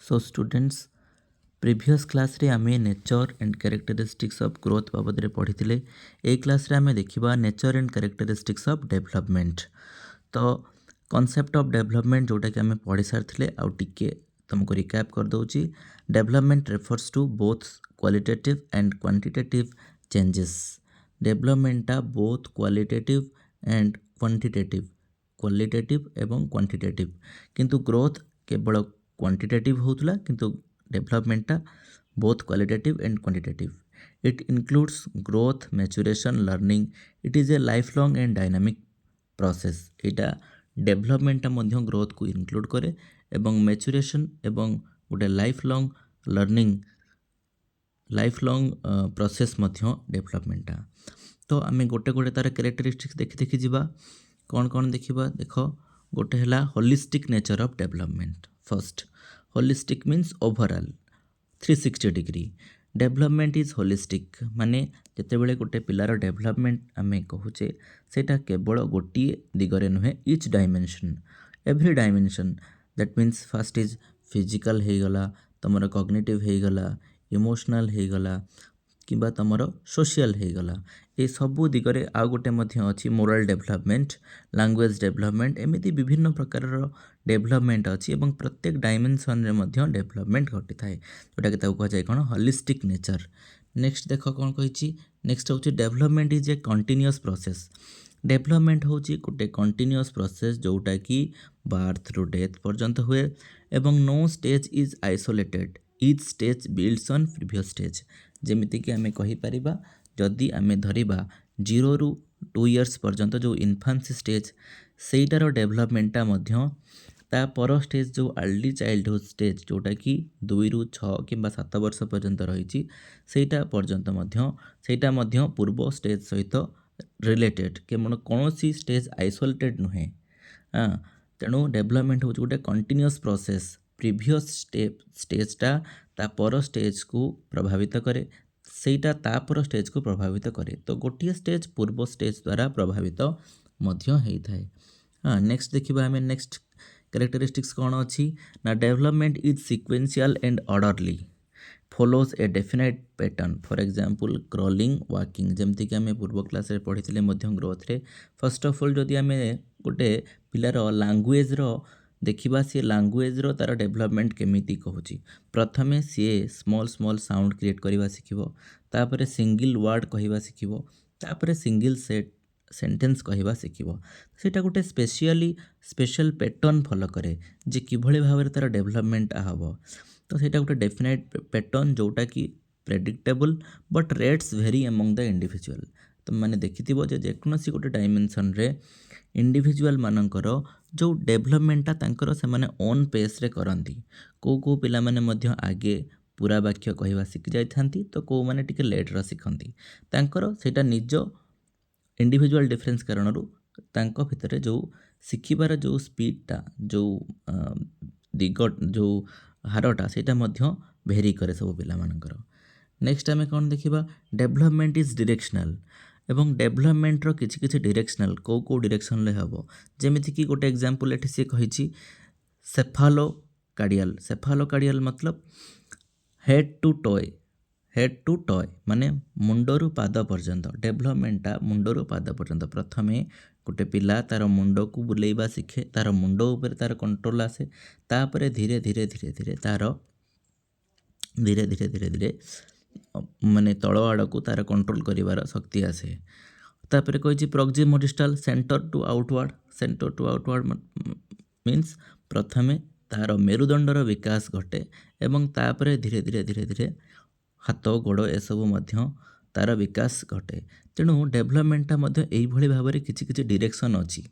So students, previous class रे आमे nature and characteristics of growth बाबद रे पढ़ी ए क्लास रे आमे देखिबा nature and characteristics of development. तो कॉन्सेप्ट ऑफ डेवलपमेंट जोटा कि आमे पढ़ी सारथिले आउ टिके तुमको रिकैप कर दउची। Development refers to both qualitative and quantitative changes. डेवलपमेंटा बोथ क्वालिटेटिव एंड क्वांटिटेटिव एवं क्वांटिटेटिव, किंतु ग्रोथ केवल क्वांटिटेटिव होतला किंतु डेवलपमेंटा both qualitative and quantitative. It includes growth, maturation, learning. It is a life long and dynamic process. एटा डेवलपमेंटा मध्य growth को इंक्लूड करे एवं मैच्यूरेशन एवं गोटे life long learning, life long process मध्य डेवलपमेंटा। तो आमे गोटे गोटे तार कैरेक्टरिस्टिक्स देखि देखि जिबा। कौन कौन देखिबा देख। गोटे हला holistic nature of development. First, holistic means overall 360 degree. Development is holistic माने जेतेबेले गोटे पिलार डेवलपमेंट आमे कहूचे सेटा केवल गोटिए दिगरे नुहे, etch dimension, every dimension. That means first is physical हो गला, तुमर कॉग्निटिव हो गला, इमोशनल हो गला, किबा तुमर सोशल हो गला। ए सबु दिगरे आ गोटे मध्य अछि मोरल डेवलपमेंट, लैंग्वेज डेवलपमेंट। एमिति विभिन्न प्रकार डेवलपमेंट अछि एवं प्रत्येक डायमेंशन रे मध्य डेवलपमेंट घटी थाए, जोटा कि ताको कह जाय कोन होलिस्टिक नेचर। नेक्स्ट देखो कोन कहिछि। नेक्स्ट होछि development is a continuous process. Development होछि गोटे कंटीन्यूअस प्रोसेस जोटा कि बर्थ रु डेथ पर्यंत हुए एवं no stage is isolated, each stage builds on previous stage. जेमिति कि आमे कहि परिबा, जदि आमे धरिबा 0 रु 2 इयर्स पर्यंत जो इन्फान्सी स्टेज, सेटार डेवलपमेंटा मध्य ता पर स्टेज जो अर्ली चाइल्डहुड स्टेज जोटा कि 2 रु 6 किंबा 7 वर्ष पर्यंत रही, सेटा पर्यंत मध्य सेटा मध्य पूर्व स्टेज सहित रिलेटेड, केवल कौन सी स्टेज आइसोलेटेड नुहे। तेणु डेवलपमेंट हो गोटे कंटीन्यूअस प्रोसेस। प्रीवियस स्टेजटा ता पर स्टेज को प्रभावित करे, सेटा ता पर स्टेज को प्रभावित करे। तो गोटे स्टेज पूर्व स्टेज द्वारा प्रभावित मध्य होता है। नेक्स्ट देखिबा हमें नेक्स्ट कैरेक्टरिस्टिक्स कौन अच्छी ना। Development is sequential and orderly, follows a definite pattern। For example crawling, walking, जमती कि आमे पूर्व क्लास रे पढ़ी मध्य ग्रोथ रे। फर्स्ट ऑफ ऑल जदि आमे गोटे पिलार लैंग्वेज रो देखिबा, सी लैंग्वेज रो तार डेवलपमेंट केमिति कहूची। प्रथमे C small small sound create करबा सिखिबो, तापरे सिंगल वर्ड कहबा सिखिबो, तापरे सिंगल सेंटेंस कहबा सिखिबो। सेटा गोटे स्पेशल पैटर्न फॉलो करे जे किभଳି भाबरे तार डेवलपमेंट हबो। तो सेटा गोटे डेफिनाइट पैटर्न जोटा कि predictable but rates very among the individual. तो माने देखिथिबो जे जेकोनोसी गोटे डायमेंशन रे इंडिविजुअल मानकर जो डेवलपमेंटा तांकर से माने ओन पेस रे करंती। को पिला माने मध्य आगे पूरा वाक्य कहवा शिखि जाई थांती, तो को माने टिके लेट रा शिखंती। तांकर सेटा निज इंडिविजुअल डिफरेंस कारणरू तांको भितरे जो शिखिबार जो स्पीडटा, जो दिग, जो हारटा, सेटा मध्य भेरी करे सब पिला मानकर। नेक्स्ट आमे कोन देखिबा। डेवलपमेंट इज डायरेक्शनल एवं डेवलपमेंट रो किछि किछि डायरेक्शनल को डायरेक्शन ले हबो। जेमिति कि गोटे एग्जांपल एठी से कहिछि सेफालोकार्डियल। सेफालोकार्डियल मतलब head to toe, head to toe माने मुंडरू पाद पर्यंत। डेवलपमेंटा मुंडरू पाद पर्यंत। प्रथमे गोटे पिला तार मुंड को बुलेइबा शिखे, तार मुंड ऊपर तार कंट्रोल आसे, तापरे धीरे धीरे धीरे धीरे तार धीरे धीरे धीरे धीरे माने तळ आड़कू तार कंट्रोल करिवार शक्ति आसे। तापरे कहिछि proximodistal, centre to outward. Centre to outward means प्रथमे तार मेरुदंडर विकास घटे एवं तापरे धीरे धीरे धीरे धीरे हाथ गोड़ एसबू मध्य तार विकास घटे। तेणु डेवलपमेंटा मध्य एई भली भाबरे किछि किछि डायरेक्शन अछि,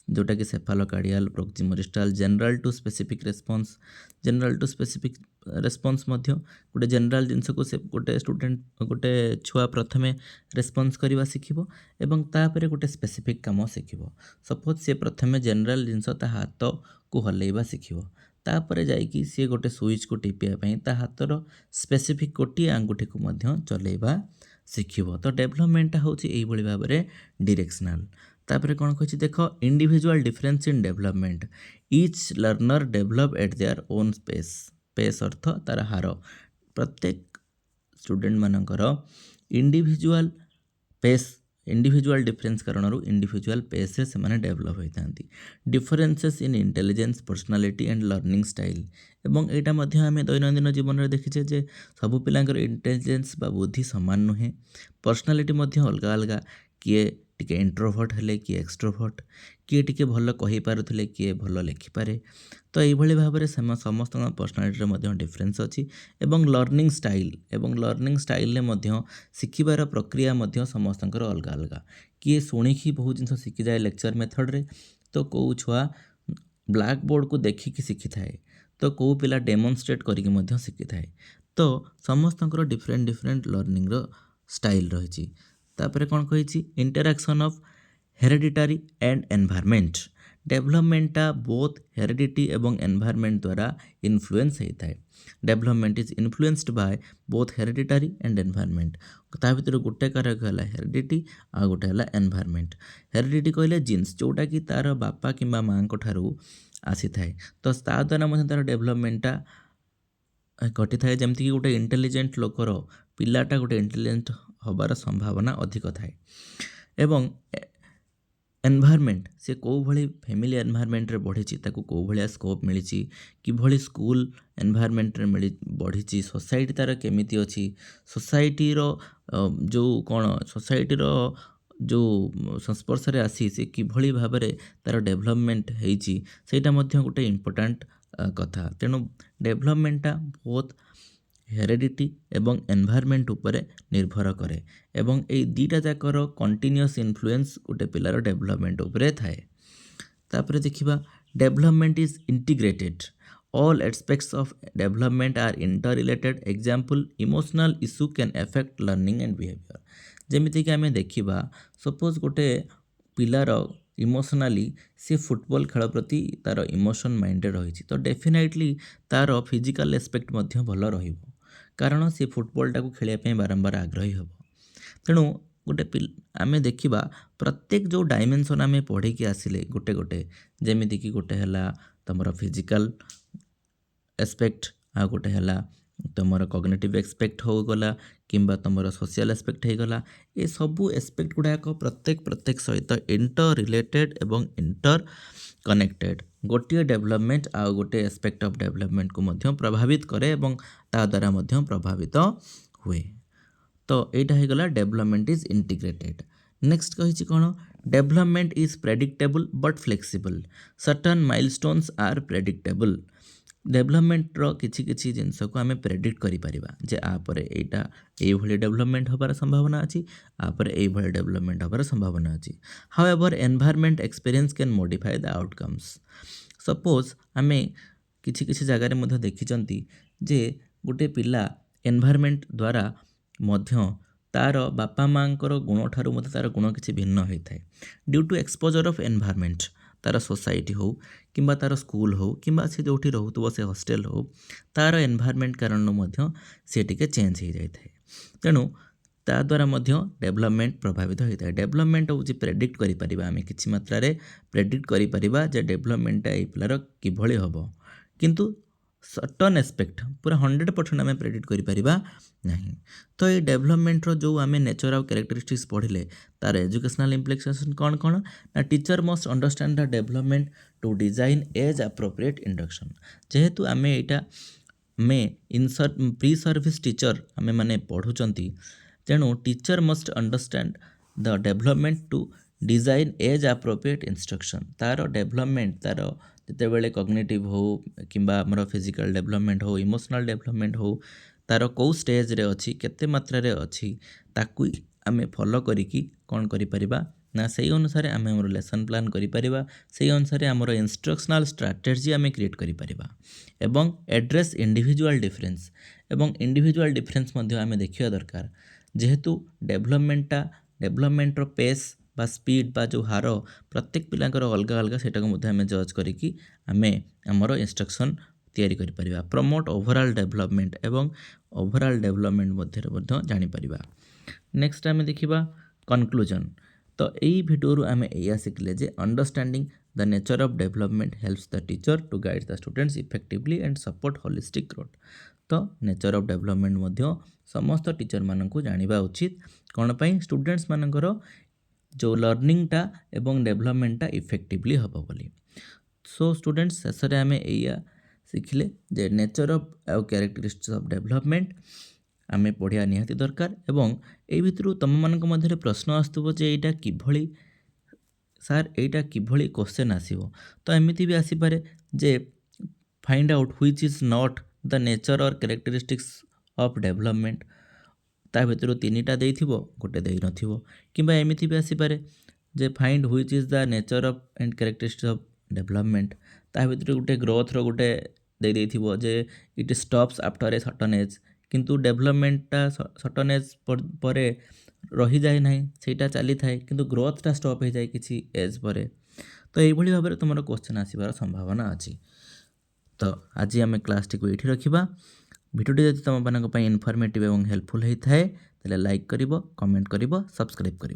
जोटा कि cephalocaudal, proximodistal, general to specific response. General to specific response मध्य गोटे जनरल जिनस को से गोटे स्टूडेंट गोटे छुआ प्रथमे रेस्पॉन्स करवा शिखिबो एवं तापरे गोटे स्पेसिफिक काम शिखिबो। सपोज से प्रथमे जनरल जिनस ता हाथ को हलैबा शिखिबो, तापरे जाइकी सी गोटे स्विच को टिपिया पई ता हाथर स्पेसिफिक गोटे आंगुठी को मध्य चलैबा शिखिबो। तो डेवलपमेंटा होछि एई भली भाबरे डायरेक्शनल। तापरे कोन कहछि देख, individual difference in development, each learner develop at their own pace अर्थ तार हार प्रत्येक स्टूडेंट मानकर इंडिविजुअल पेस इंडिविजुअल डिफरेंस कारण इंडिविजुअल पेस रे से डेवलप होता differences in intelligence personality and learning style एवं यहाँ मध्य आम दैनंदिन जीवन में देखीचे जे सबु पिलांकर इंटेलिजेंस बा बुद्धि सामान नुहे पर्सनालिटी मध्य अलग अलग किए टिके इंट्रोभर्ट हेले किए एक्सट्रोभर्ट किए टिके भल कहि पारुथिले किए भल लिखिपारे तो यही भाव में समस्त पर्सनालिटी डिफरेन्स अच्छी एवं लर्निंग स्टाइल शिखिबार प्रक्रिया समस्त अलग अलग किए शुणिकी बहुत जिन शिखी जाए लेक्चर मेथड रे तो कौ छुआ ब्लैक बोर्ड को देखिकी शिखी थाए तो कौ पिला डेमोन्स्ट्रेट करिकी शिखी थाए तो समस्त डिफरेंट डिफरेंट लर्निंग स्टाइल रही तापर कौन कही interaction of hereditary and environment डेवलपमेंटा बोथ हेरिडिटी एवं एनवायरनमेंट द्वारा इन्फ्लुएंस होता है development is influenced by both hereditary and environment ता भर गोटे कारक है हेरिडिटी आ गोटे है एनवायरनमेंट हेरिडिटी कहले जीन्स जोटा कि तार बापा कि माँ ठारू आसी थाए तो ता द्वारा तार डेवलपमेंटा घटी थाए जमती कि गोटे इंटेलिजेंट लोकर पिलाटा गोटे इंटेलिजेंट हबार संभावना अधिक थाए एवं एनवायरनमेंट से कौ भली फैमिली एनवायरनमेंट रे बढ़ी ताकू कौ भलिया स्कोप मिली कि भली स्कूल एनवायरनमेंट रे मिली बढ़ी सोसाइटी तार केमिति अच्छी सोसाइटी रो जो कौन सोसाइटी रो जो संस्पर्श रे आसी से कि भली भाव में तार डेवलपमेंट होती सेटा मध्य गोटे इम्पोर्टाट कथा तेणु डेवलपमेंटा बहुत हेरिडिटी एवं एनवायरनमेंट उपरे निर्भर करे एवं ए दीटा जाकर कंटिन्यूअस इन्फ्लुएंस गोटे पिलार डेवलपमेंट उपरे थाए तापर देखिबा development is integrated all aspects of development are interrelated example emotional issue can affect learning and behaviour जेमिति कि आमे देखिबा सपोज गोटे पिलार इमोशनाली सी फुटबॉल खेल प्रति तार इमोशन माइंडेड रही तो डेफिनेटली तार फिजिकल एस्पेक्ट मध्य भल रहिबो कारण सी फुटबॉलटा को खेलिया बारंबार आग्रही हम तेणु गोटे आमे देखिबा प्रत्येक जो डायमेंशन आमे पढ़ी की आसिले गोटे गोटे जेमिति कि गोटे है तुम फिजिकल एस्पेक्ट आ गोटे है तुम कॉग्निटिव एस्पेक्ट हो गला किंबा तुम सोशल एस्पेक्ट हो गला ये सबू एस्पेक्ट गुड़ाक प्रत्येक सहित इंटर रिलेटेड एवं इंटर कनेक्टेड गोटे डेवलपमेंट आ गोटे एस्पेक्ट ऑफ डेवलपमेंट को मध्य प्रभावित करे एवं ता द्वारा मध्य प्रभावित हुए तो यहाँ होगला डेवलपमेंट इज इंटीग्रेटेड नेक्स्ट कही कौन development is predictable but flexible certain milestones are predictable डेवलपमेंटर किसी जिनस को आम प्रेडिक्ट करिपरिबा जे आपर एटा ये डेवलपमेंट होबार संभावना अच्छी आपर ये डेवलपमेंट होबार संभावना अच्छी however environment experience can modify the outcomes suppose आम किसी जगार देखी जे गोटे पिला एनवायरनमेंट द्वारा मध्य तार बापा माँ गुण ठारू तार गुण किसी भिन्न होता है due to exposure of environment तार सोसाइटी हो किंबा तार स्कूल हो किंबा से जो रोहतुब से हॉस्टेल हो तार एनवायरनमेंट कारण से टिके चेंज हो जाए तेणु ता द्वारा डेवलपमेंट प्रभावित होता है डेवलपमेंट हूँ प्रेडिक्ट करें आम कि मात्रा प्रेडिक्ट करें जे डेवलपमेंटा ये पिलार किभली हम किंतु सर्टन एस्पेक्ट पूरा 100% आम प्रेडिक्ट करें ना तो ये डेवलपमेंटर जो आम नेचर और कैरेक्टरिस्टिक्स पढ़ले तार एजुकेशनल इम्प्लिकेशन कौन कौन ना teacher must understand the development to design age appropriate induction जेहेतु आम यहाँ में प्री सर्विस टीचर आम मैंने पढ़ुंट तेणु teacher must understand the development to design age appropriate instruction तार डेवलपमेंट तार जितेबाला कॉग्निटिव हो किंबा आमर फिजिकल डेवलपमेंट हो इमोशनल डेवलपमेंट हो तार कौ स्टेज रे अच्छी केते मात्रा रे अच्छी ताकू आमे फॉलो करिकी कौन करिपरिबा ना सही अनुसार आम आम लेसन प्लान करिपरिबा सही अनुसार आमर इंस्ट्रक्शनल स्ट्राटेजी आम क्रिएट करिपरिबा एवं एड्रेस इंडिविजुअल डिफरेंस एवं इंडिविजुअल डिफरेंस मध्य आम देखिया दरकार जेहेतु डेवलपमेंटर पेस बा स्पीड बा जो हार प्रत्येक पिलांकर अलग अलग सेटा को आम जज करिकी आमे आमर इंस्ट्रक्शन तैयारी करि परिबा प्रमोट ओवरऑल डेवलपमेंट एवं ओवरऑल डेवलपमेंट मध्य जानि परिबा नेक्स्ट आम देखिबा कंक्लूजन तो यही भिडियो आम या शिखले जे understanding the nature of development helps the teacher to guide the students effectively and support holistic growth. तो नेचर ऑफ डेवलपमेंट मध्य समस्त टीचर मानक जानिबा उचित कौन पाई स्टूडेंट्स मानकर जो लर्निंगटा एवं डेवलपमेंटटा इफेक्टिवली हम बोली। सो स्टूडेंट्स शेष में आम या शिखिले जे नेचर ऑफ आउ कैरेक्टरिस्टिक्स ऑफ डेवलपमेंट आमे पढ़िया निहाती दरकार एवं ए भितरु तुम मानक मध्य प्रश्न आसुव जे एटा किभली सार एटा किभली क्वेश्चन आसीबो। तो एमिति भी आसीपारे जे find out which is not the nature or characteristics of development ता भितर तीनटा देइथिबो गोटे देइ नथिबो किंबा एमिति भी आसीपारे जे find which is the nature of and characteristics of development ता भितर गोटे ग्रोथ रो गोटे देइ देइथिबो जे it stops after a certain age किंतु डेवलपमेंटटा सर्टेन एज परे रही जाए ना सेटा चली थाए किंतु ग्रोथटा स्टॉप हो जाए किसी एज पर। तो यही भाव में तुम क्वेश्चन आसबार संभावना अच्छी। तो आज आम क्लास टी ये रखा भिडियोटी जब तुम मानी इनफर्मेटिव और हेल्पफुल होता है लाइक कर कमेंट कर सब्सक्राइब कर।